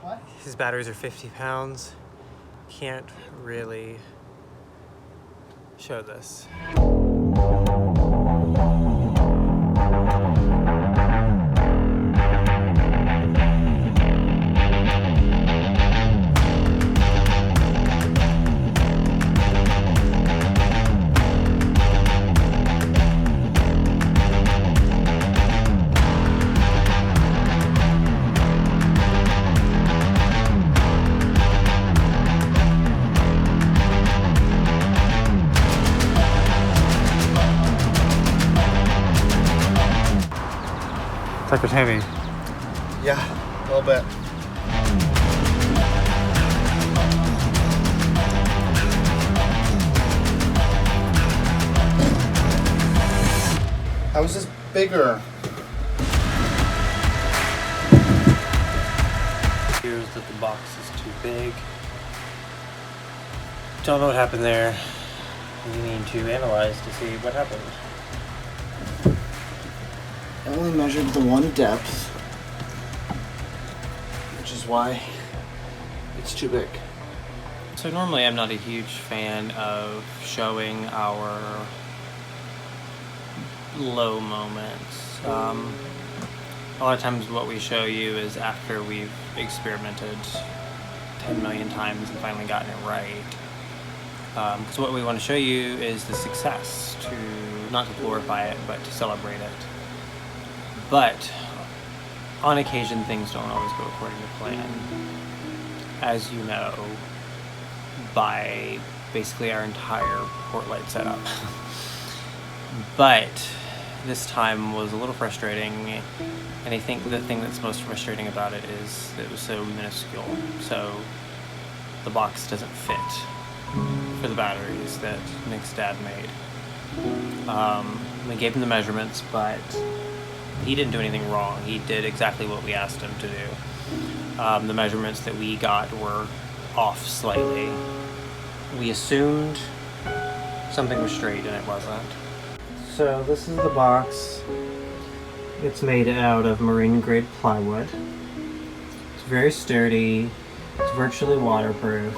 What? His batteries are 50 pounds. Can't really show this. It's like it's heavy. Yeah, a little bit. How is this bigger? Appears that the box is too big. Don't know what happened there. We need to analyze to see what happened. I only measured the one depth, which is why it's too big. So normally I'm not a huge fan of showing our low moments. A lot of times what we show you is after we've experimented 10 million times and finally gotten it right. Because what we want to show you is the success, not to glorify it, but to celebrate it. But on occasion, things don't always go according to plan, as you know, by basically our entire port light setup. But this time was a little frustrating, and I think the thing that's most frustrating about it is that it was so minuscule. So the box doesn't fit for the batteries that Nick's dad made. We gave him the measurements, but he didn't do anything wrong. He did exactly what we asked him to do. The measurements that we got were off slightly. We assumed something was straight and it wasn't. So this is the box. It's made out of marine grade plywood. It's very sturdy. It's virtually waterproof.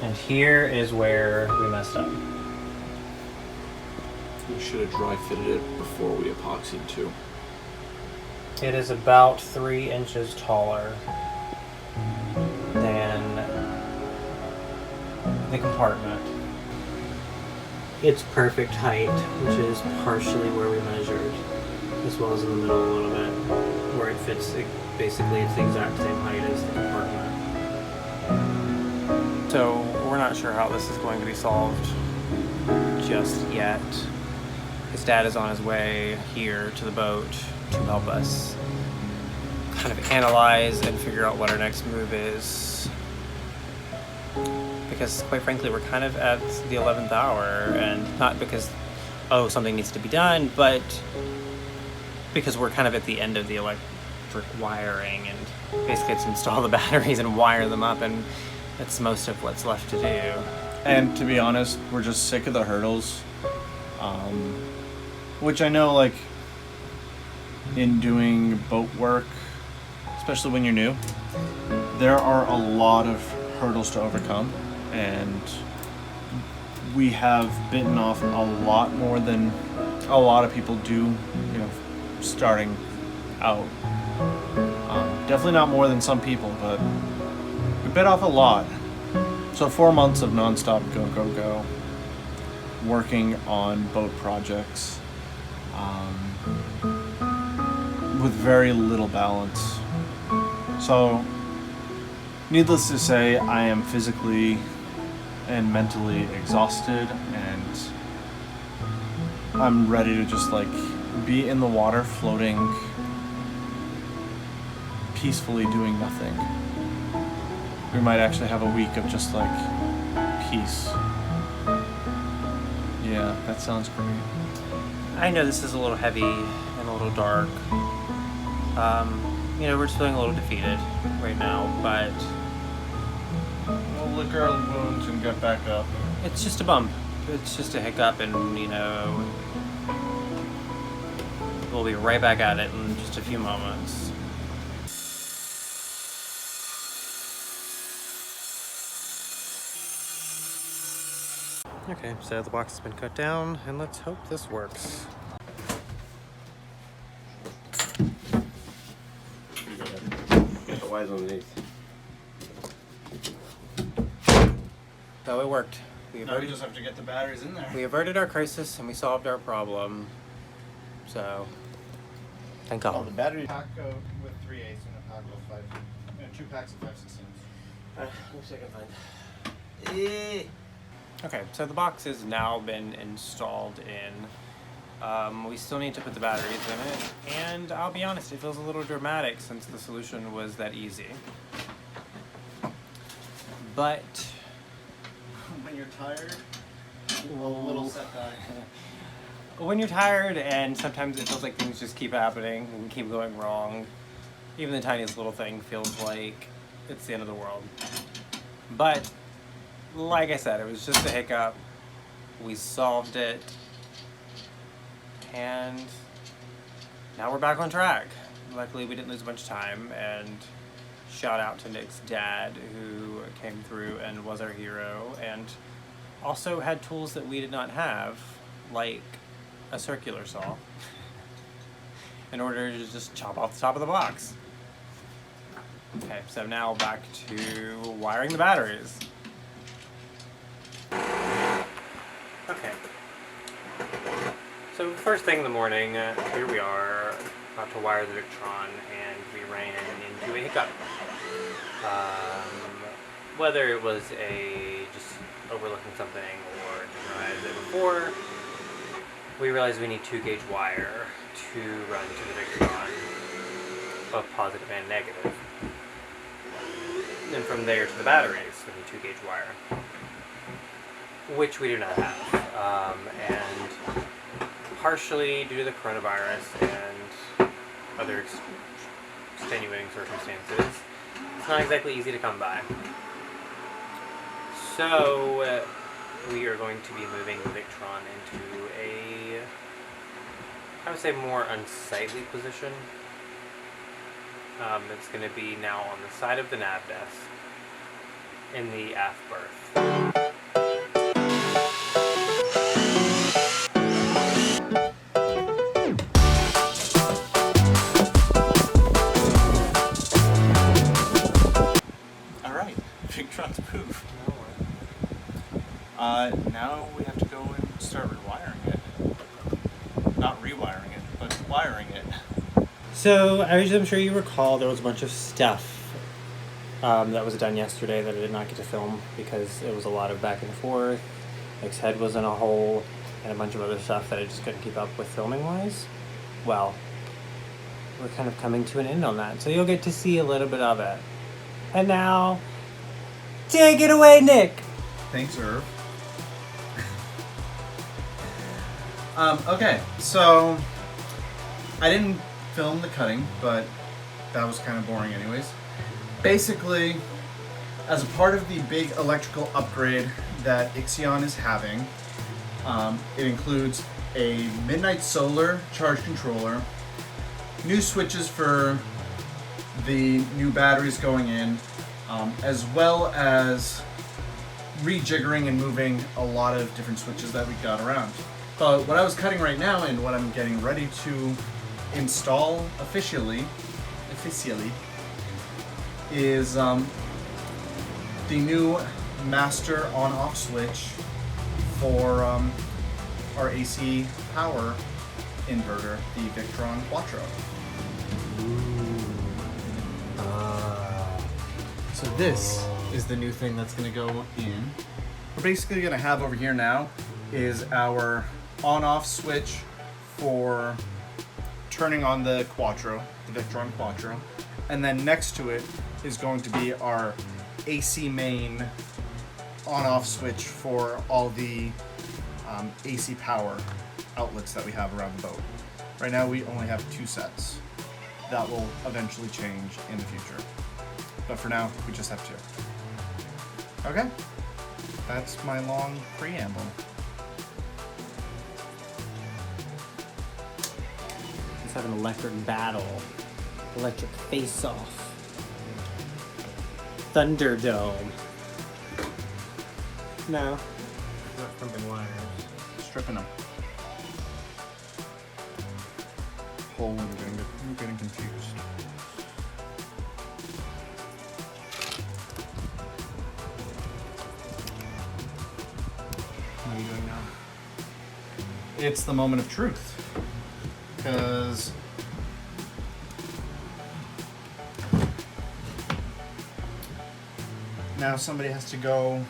And here is where we messed up. We should have dry fitted it before we epoxied too. It is about 3 inches taller than the compartment. It's perfect height, which is partially where we measured, as well as in the middle a little bit, where it fits. Basically, it's the exact same height as the compartment. So we're not sure how this is going to be solved just yet. His dad is on his way here to the boat to help us kind of analyze and figure out what our next move is, because quite frankly we're kind of at the 11th hour, and not because something needs to be done, but because we're kind of at the end of the electric wiring, and basically it's install the batteries and wire them up, and that's most of what's left to do. And to be honest, we're just sick of the hurdles, which I know, like, in doing boat work, especially when you're new, there are a lot of hurdles to overcome, and we have bitten off a lot more than a lot of people do, starting out. Definitely not more than some people, but we bit off a lot. So 4 months of nonstop go, working on boat projects, with very little balance. So, needless to say, I am physically and mentally exhausted, and I'm ready to just be in the water, floating peacefully, doing nothing. We might actually have a week of just peace. Yeah, that sounds great. I know this is a little heavy and a little dark. We're just feeling a little defeated right now, but We'll lick our wounds and get back up. it's just a bump. It's just a hiccup, and we'll be right back at it in just a few moments. Okay, so the box has been cut down, and let's hope this works. Get the wires underneath. So it worked. Now we just have to get the batteries in there. We averted our crisis and we solved our problem. So, thank God. Oh, the battery pack with 3/8 and a pack of 5, 2 packs of 5/16. Let me see if I can find. Okay, so the box has now been installed in. We still need to put the batteries in it, and I'll be honest, it feels a little dramatic since the solution was that easy. But When you're tired, a little setback. when you're tired and sometimes it feels like things just keep happening and keep going wrong, even the tiniest little thing feels like it's the end of the world. But like I said, it was just a hiccup. We solved it. And now we're back on track. Luckily, we didn't lose a bunch of time, and shout out to Nick's dad who came through and was our hero and also had tools that we did not have, like a circular saw, in order to just chop off the top of the box. Okay, so now back to wiring the batteries. Okay. So first thing in the morning, here we are, about to wire the Victron, and we ran into a hiccup. Whether it was just overlooking something or didn't realize it before, we realized we need 2-gauge wire to run to the Victron, both positive and negative. And from there to the batteries, we need 2-gauge wire, which we do not have. And partially due to the coronavirus and other extenuating circumstances, it's not exactly easy to come by. So we are going to be moving the Victron into a, I would say, more unsightly position. It's going to be now on the side of the nav desk in the aft berth. Victron's poof. Now we have to go and start rewiring it. Not rewiring it, but wiring it. So, as I'm sure you recall, there was a bunch of stuff that was done yesterday that I did not get to film because it was a lot of back and forth. Nick's head was in a hole, and a bunch of other stuff that I just couldn't keep up with filming-wise. Well, we're kind of coming to an end on that, so you'll get to see a little bit of it. And now, take it away, Nick! Thanks, Irv. Okay, so I didn't film the cutting, but that was kind of boring anyways. Basically, as a part of the big electrical upgrade that Ixion is having, it includes a midnight solar charge controller, new switches for the new batteries going in, as well as rejiggering and moving a lot of different switches that we got around. But what I was cutting right now and what I'm getting ready to install officially is the new master on-off switch for our AC power inverter, the Victron Quattro. So this is the new thing that's going to go in. We're basically going to have over here now is our on-off switch for turning on the Quattro, the Victron Quattro. And then next to it is going to be our AC main on-off switch for all the AC power outlets that we have around the boat. Right now we only have 2 sets. That will eventually change in the future. But for now, we just have 2. Okay, that's my long preamble. Let's have an electric battle. Electric face-off. Thunderdome. No. Not crimping wires. Stripping them. Whole, I'm getting confused. What are you doing now? It's the moment of truth. Because now somebody has to go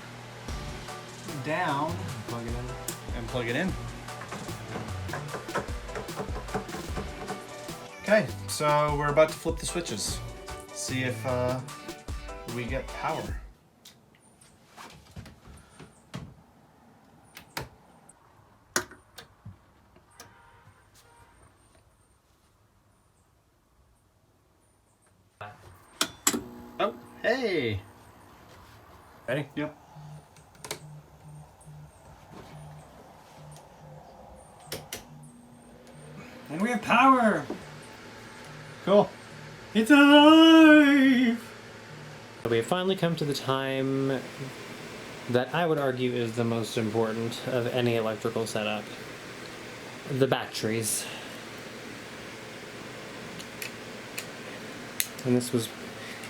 down Plug it in. and plug it in. Okay, so we're about to flip the switches. See if we get power. Oh, hey! Ready? Yep. And we have power! Cool. It's alive! We have finally come to the time that I would argue is the most important of any electrical setup. The batteries. And this was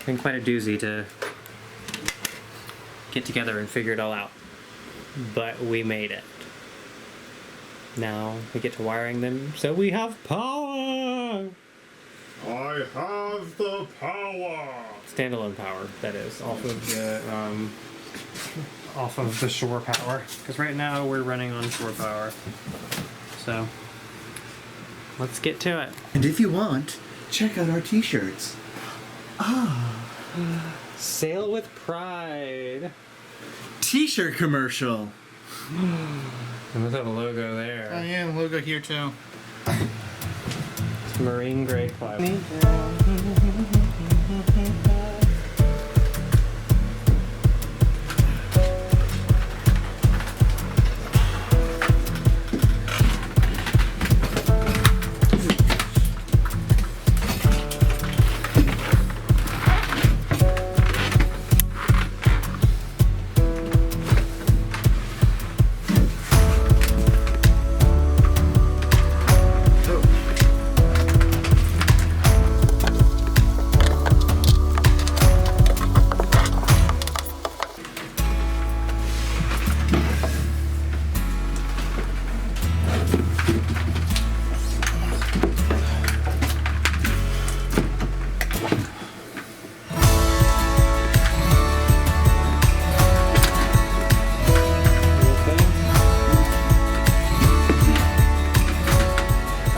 been quite a doozy to get together and figure it all out. But we made it. Now we get to wiring them so we have power! I have the power! Standalone power, that is, off of the shore power. Because right now we're running on shore power. So let's get to it. And if you want, check out our t-shirts. Sail with pride. T-shirt commercial. And let's have a logo there. Oh yeah, logo here too. It's marine grade plywood.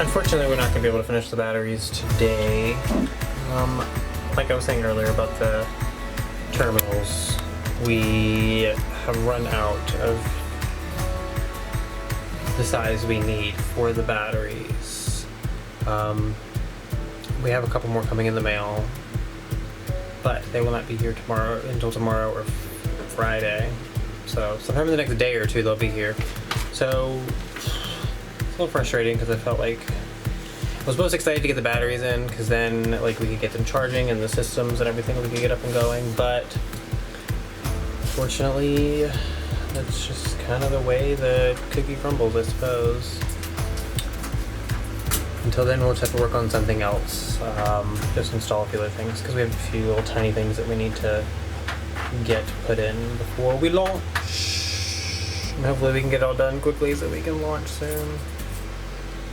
Unfortunately, we're not going to be able to finish the batteries today. Like I was saying earlier about the terminals, we have run out of the size we need for the batteries. We have a couple more coming in the mail, but they will not be here until tomorrow or Friday. So sometime in the next day or two they'll be here. So it's a little frustrating because I felt like I was most excited to get the batteries in because then like we could get them charging and the systems and everything we could get up and going, but fortunately that's just kind of the way the cookie crumbles, I suppose. Until then we'll just have to work on something else, just install a few other things because we have a few little tiny things that we need to get put in before we launch. And hopefully we can get it all done quickly so we can launch soon.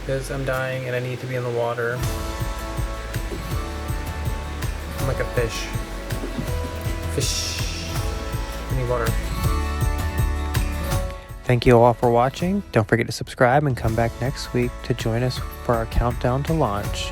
Because I'm dying and I need to be in the water. I'm like a fish. Fish. I need water. Thank you all for watching. Don't forget to subscribe and come back next week to join us for our countdown to launch.